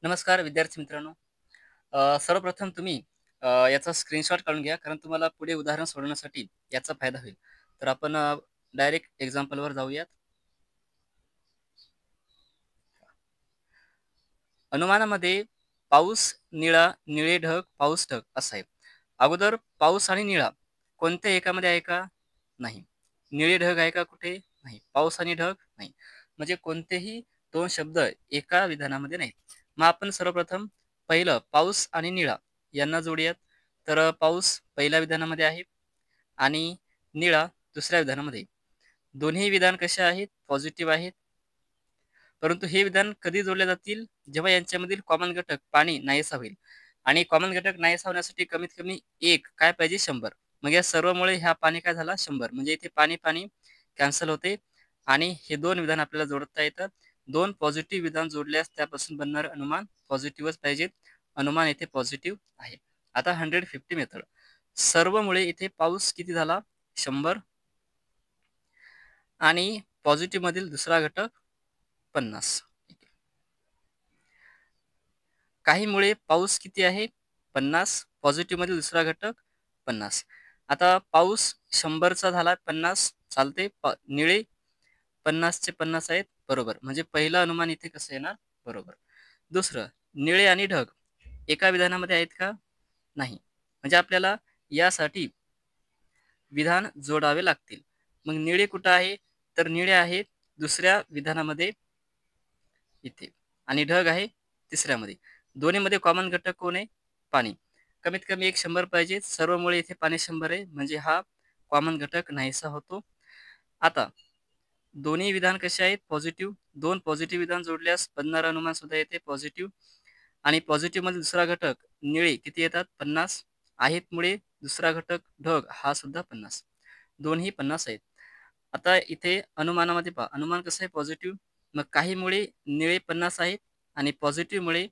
नमस्कार विद्यार्थी मित्रांनो. सर्वप्रथम तुम्ही याचा स्क्रीनशॉट काढून घ्या, कारण तुम्हाला पुढे उदाहरण सोडवण्यासाठी याचा फायदा होईल. तर आपण डायरेक्ट एक्झाम्पलवर जाऊयात. अनुमानामध्ये पाऊस, निळा, निळे ढग, पाऊस ढग असं आहे. अगोदर पाऊस आणि निळा कोणत्या एकामध्ये आहे का? नाही. निळे ढग आहे का कुठे? नाही. पाऊस आणि ढग नाही. म्हणजे कोणतेही दोन शब्द एका विधानामध्ये नाहीत. मग आपण सर्वप्रथम पहिलं पाऊस आणि निळा यांना जोडूयात. तर पाऊस पहिल्या विधानामध्ये आहे आणि निळा दुसऱ्या विधानामध्ये. दोन्ही विधान कसे आहेत? पॉझिटिव्ह आहेत. परंतु हे विधान कधी जोडले जातील? जेव्हा यांच्यामधील कॉमन घटक पाणी नाहीसा होईल आणि कॉमन घटक नाहीसा होण्यासाठी कमीत कमी एक काय पाहिजे? 100. मग या सर्वमुळे ह्या पाणी काय झाला? 100. म्हणजे इथे पाणी पाणी कॅन्सल होते आणि हे दोन विधान आपल्याला जोडता येतात. दोन पॉझिटिव्ह विधान जोडल्यास त्यापासून बनणारे अनुमान पॉझिटिव्हच पाहिजे. अनुमान इथे पॉझिटिव्ह आहे. आता 150 मेथड. सर्वमुळे इथे पाऊस किती झाला? 100 आणि पॉझिटिव्ह मधील दुसरा घटक 50. काहीमुळे पाऊस किती आहे? 50. पॉझिटिव्ह मध्ये दुसरा घटक 50. आता पाऊस 100चा झाला 50 चालते. निळे 50चे 50 आहेत बरोबर. म्हणजे पहिलं अनुमान इथे कसं येणार? बरोबर. दुसरं, निळे आणि ढग एका विधानामध्ये आहेत का? नाही. म्हणजे आपल्याला यासाठी विधान जोडावे लागतील. मग निळे कुठं आहे? तर निळे आहेत दुसऱ्या विधानामध्ये इथे आणि ढग आहे तिसऱ्यामध्ये. दोन्हीमध्ये कॉमन घटक कोण आहे? पाणी. कमीत कमी एक 100 पाहिजे. सर्वमुळे इथे पाणी 100 आहे. म्हणजे हा कॉमन घटक नाहीसा होतो. आता दोन्ही विधान कसे आहेत? पॉझिटिव्ह. दोन पॉझिटिव्ह विधान जोडल्यास बनणारं अनुमान सुद्धा येते पॉझिटिव्ह. आणि पॉझिटिव्ह मध्ये दुसरा घटक निळे किती येतात? 50 आहेत मुळे दुसरा घटक ढग हा सुद्धा 50. दोन्ही 50 आहेत. आता इथे अनुमानामध्ये पहा, अनुमान कसं आहे? पॉझिटिव्ह. मग काहीमुळे निळे 50 आहेत आणि पॉझिटिव्ह मुळे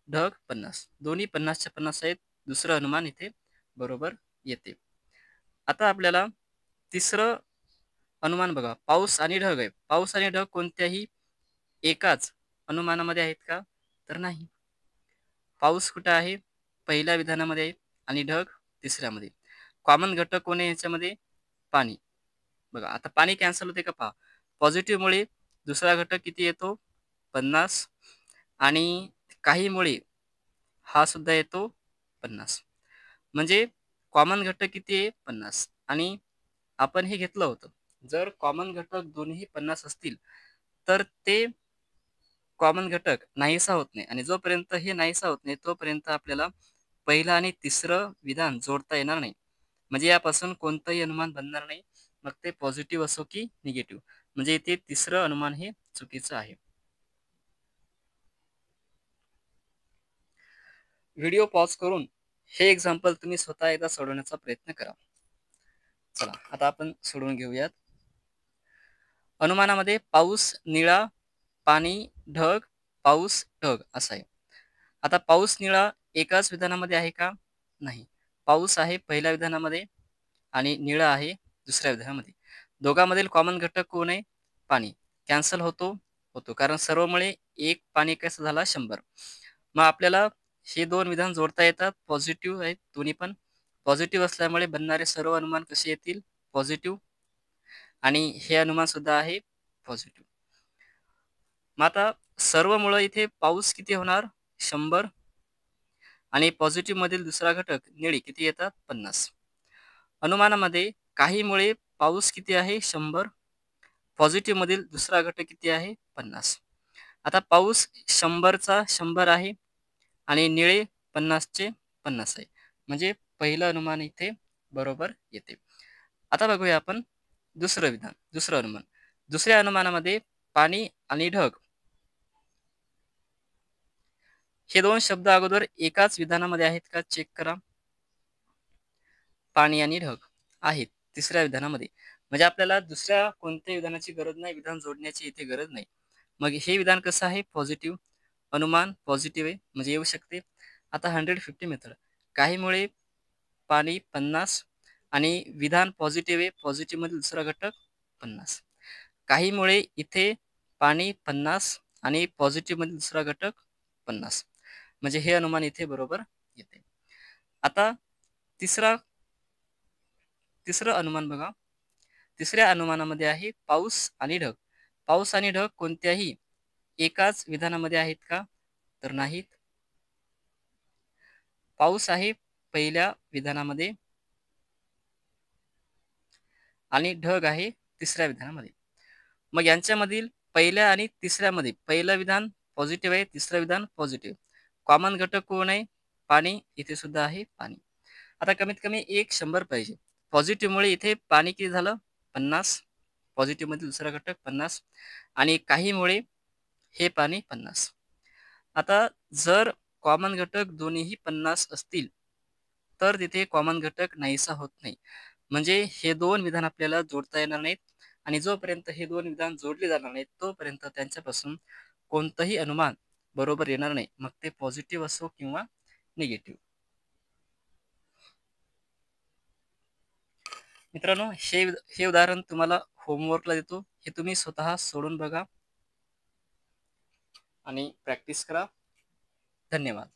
ढग 50. दोन्ही 50च्या 50 आहेत. दुसरं अनुमान इथे बरोबर येते. आता आपल्याला तिसरं अनुमान बघा. पाऊस आणि ढग आहे. पाऊस आणि ढग कोणत्याही एकाच अनुमानामध्ये आहेत का? तर नाही. पाऊस कुठे आहे? पहिल्या विधानामध्ये आहे आणि ढग तिसऱ्यामध्ये. कॉमन घटक कोण आहे याच्यामध्ये? पाणी. बघा आता पाणी कॅन्सल होते का पहा. पॉझिटिव्हमुळे दुसरा घटक किती येतो? 50 आणि काहीमुळे हा सुद्धा येतो 50. म्हणजे कॉमन घटक किती आहे? 50. आणि आपण हे घेतलं होतं. जर कॉमन घटक दोन्ही 50 असतील, तर ते कॉमन घटक नाहीसा होत नाही आणि जोपर्यंत हे नाहीसा होत नाही, तोपर्यंत आपल्याला पहिलं आणि तिसरं विधान जोडता येणार नाही. म्हणजे यापासून कोणतंही अनुमान बनणार नाही. मग ते पॉझिटिव्ह असो की निगेटिव्ह. म्हणजे इथे तिसरं अनुमान हे चुकीचं आहे. व्हिडिओ पॉज करून हे एक्झाम्पल तुम्ही स्वतः एकदा सोडवण्याचा प्रयत्न करा. चला आता आपण सोडवून घेऊयात. अनुमानामध्ये पाऊस, निळा, पाणी, ढग, पाऊस, ढग असं आहे. आता पाऊस, निळा एकाच विधानामध्ये आहे का? नाही. पाऊस आहे पहिल्या विधानामध्ये आणि निळा आहे दुसऱ्या विधानामध्ये. दोघांमधील कॉमन घटक कोण आहे? पाणी. कॅन्सल होतो? होतो. कारण सर्वमुळे एक पाणी कसं झाला? 100. मग आपल्याला हे दोन विधान जोडता येतात. पॉझिटिव्ह आहेत दोन्ही पण. पॉझिटिव्ह असल्यामुळे बनणारे सर्व अनुमान कसे येतील? पॉझिटिव्ह. आणि हे अनुमान सुद्धा आहे पॉझिटिव्ह. मग आता सर्वमुळे इथे पाऊस किती होणार? 100 आणि पॉझिटिव्ह मधील दुसरा घटक निळी किती येतात? 50. अनुमानामध्ये काहीमुळे पाऊस किती आहे? 100. पॉझिटिव्ह मधील दुसरा घटक किती आहे? 50. आता पाऊस 100चा 100 आहे आणि निळे 50चे 50 आहे. म्हणजे पहिलं अनुमान इथे बरोबर येते. आता बघूया आपण दुसरं अनुमान. दुसऱ्या अनुमानामध्ये पाणी आणि ढग हे दोन शब्द अगोदर एकाच विधानामध्ये आहेत का? चेक करा. पाणी आणि ढग आहेत तिसऱ्या विधानामध्ये. म्हणजे आपल्याला दुसऱ्या कोणत्याही विधानाची गरज नाही. विधान जोडण्याची इथे गरज नाही. मग हे विधान कसं आहे? पॉझिटिव्ह. अनुमान पॉझिटिव्ह आहे म्हणजे येऊ शकते. आता 150 मेथड. काहीमुळे पाणी 50 आणि विधान पॉझिटिव्ह आहे. पॉझिटिव्ह मध्ये दुसरा घटक 50. काहीमुळे इथे पाणी 50 आणि पॉझिटिव्ह मध्ये दुसरा घटक 50. म्हणजे हे अनुमान इथे बरोबर येते. आता तिसरं अनुमान बघा. तिसऱ्या अनुमानामध्ये आहे पाऊस आणि ढग. पाऊस आणि ढग कोणत्याही एकाच विधानामध्ये आहेत का? तर नाहीत. पाऊस आहे पहिल्या विधानामध्ये आणि ढग आहे तिसऱ्या विधानामध्ये. मग यांच्यामधील पहिल्या आणि तिसऱ्यामध्ये पहिलं विधान पॉझिटिव्ह आहे, तिसरं विधान पॉझिटिव्ह. कॉमन घटक कोण आहे? पाणी. इथे सुद्धा आहे पाणी. आता कमीत कमी एक 100 पाहिजे. पॉझिटिव्हमुळे इथे पाणी किती झालं? 50. पॉझिटिव्हमध्ये दुसरा घटक 50 आणि काहीमुळे हे पाणी 50. आता जर कॉमन घटक दोन्हीही 50 असतील तर तिथे कॉमन घटक नाहीसा होत नाही. म्हणजे हे दोन विधान आपल्याला जोडता येणार नाहीत आणि जोपर्यंत हे दोन विधान जोडले जाणार नाहीत तोपर्यंत त्यांच्यापासून कोणतंही अनुमान बरोबर येणार नाही. मग ते पॉझिटिव्ह असो किंवा निगेटिव्ह. मित्रांनो, हे उदाहरण तुम्हाला होमवर्कला देतो. हे तुम्ही स्वतः सोडून बघा आणि प्रॅक्टिस करा. धन्यवाद.